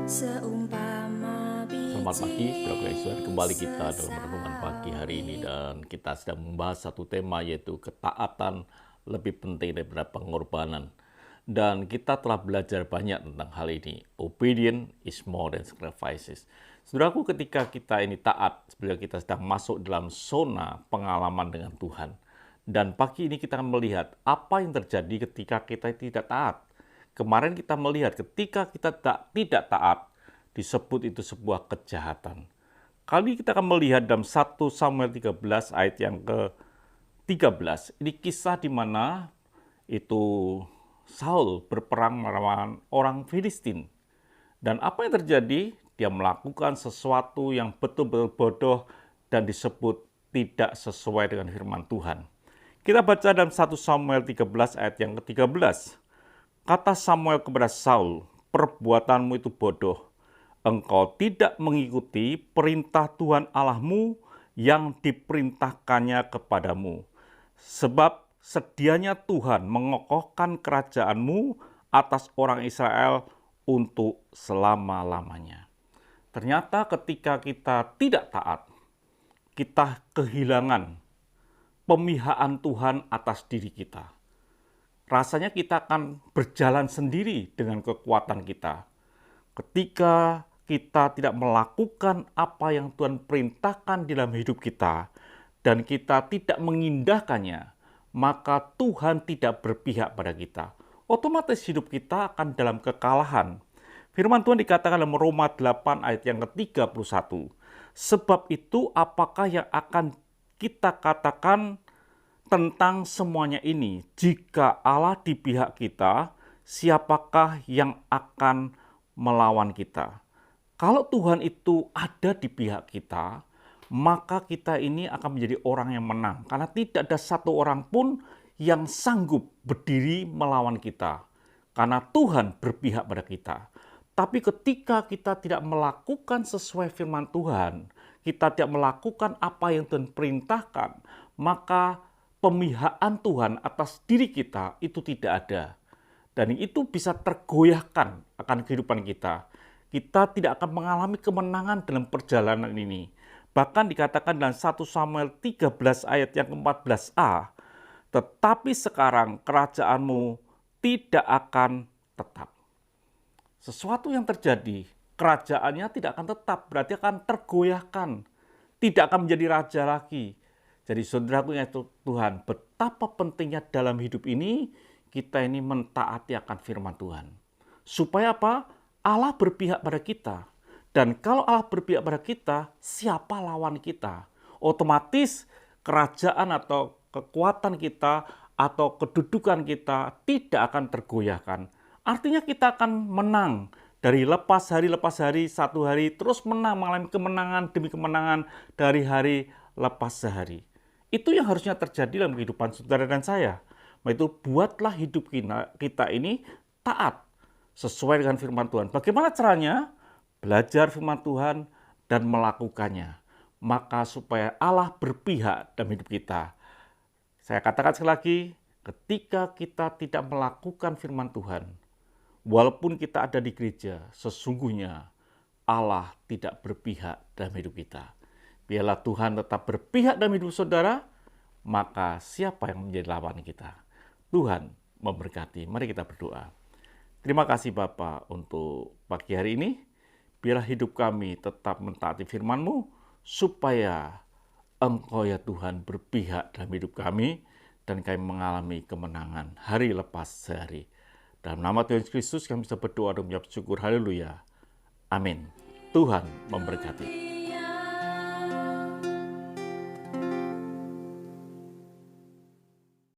Seumpama Selamat pagi, biji Bapak Yesus. Kembali kita dalam renungan pagi hari ini sesat. dan kita sedang membahas satu tema yaitu ketaatan lebih penting daripada pengorbanan. Dan kita telah belajar banyak tentang hal ini. Obedience is more than sacrifices. Saudaraku, ketika kita ini taat, sebenarnya kita sedang masuk dalam zona pengalaman dengan Tuhan. Dan pagi ini kita akan melihat apa yang terjadi ketika kita tidak taat. Kemarin kita melihat ketika kita tidak taat, disebut itu sebuah kejahatan. Kali kita akan melihat dalam 1 Samuel 13 ayat yang ke-13. Ini kisah di mana itu Saul berperang melawan orang Filistin. Dan apa yang terjadi? Dia melakukan sesuatu yang betul-betul bodoh dan disebut tidak sesuai dengan firman Tuhan. Kita baca dalam 1 Samuel 13 ayat yang ke-13. Kata Samuel kepada Saul, perbuatanmu itu bodoh. Engkau tidak mengikuti perintah Tuhan Allahmu yang diperintahkannya kepadamu. Sebab sedianya Tuhan mengokohkan kerajaanmu atas orang Israel untuk selama-lamanya. Ternyata ketika kita tidak taat, kita kehilangan pemihakan Tuhan atas diri kita. Rasanya kita akan berjalan sendiri dengan kekuatan kita. Ketika kita tidak melakukan apa yang Tuhan perintahkan di dalam hidup kita, dan kita tidak mengindahkannya, maka Tuhan tidak berpihak pada kita. Otomatis hidup kita akan dalam kekalahan. Firman Tuhan dikatakan dalam Roma 8 ayat yang ke-31. Sebab itu apakah yang akan kita katakan tentang semuanya ini? Jika Allah di pihak kita, siapakah yang akan melawan kita? Kalau Tuhan itu ada di pihak kita, maka kita ini akan menjadi orang yang menang. Karena tidak ada satu orang pun yang sanggup berdiri melawan kita. Karena Tuhan berpihak pada kita. Tapi ketika kita tidak melakukan sesuai firman Tuhan, kita tidak melakukan apa yang Tuhan perintahkan, maka pemihakan Tuhan atas diri kita itu tidak ada. Dan itu bisa tergoyahkan akan kehidupan kita. Kita tidak akan mengalami kemenangan dalam perjalanan ini. Bahkan dikatakan dalam 1 Samuel 13 ayat yang ke-14a, tetapi sekarang kerajaanmu tidak akan tetap. Sesuatu yang terjadi, kerajaannya tidak akan tetap, berarti akan tergoyahkan. Tidak akan menjadi raja lagi. Jadi saudaraku yang Tuhan, betapa pentingnya dalam hidup ini, kita ini mentaati akan firman Tuhan. Supaya apa? Allah berpihak pada kita. Dan kalau Allah berpihak pada kita, siapa lawan kita? Otomatis kerajaan atau kekuatan kita atau kedudukan kita tidak akan tergoyahkan. Artinya kita akan menang. Dari lepas hari, satu hari, terus menang, mengalami kemenangan demi kemenangan dari hari lepas sehari. Itu yang harusnya terjadi dalam kehidupan saudara dan saya. Itu buatlah hidup kita ini taat sesuai dengan firman Tuhan. Bagaimana caranya? Belajar firman Tuhan dan melakukannya. Maka supaya Allah berpihak dalam hidup kita. Saya katakan sekali lagi, ketika kita tidak melakukan firman Tuhan, walaupun kita ada di gereja, sesungguhnya Allah tidak berpihak dalam hidup kita. Biarlah Tuhan tetap berpihak dalam hidup saudara, maka siapa yang menjadi lawan kita? Tuhan memberkati. Mari kita berdoa. Terima kasih Bapa untuk pagi hari ini. Biarlah hidup kami tetap mentaati firman-Mu, supaya Engkau ya Tuhan berpihak dalam hidup kami, dan kami mengalami kemenangan hari lepas sehari. Dalam nama Tuhan Yesus Kristus kami bisa berdoa dan mengucap syukur. Haleluya. Amin. Tuhan memberkati.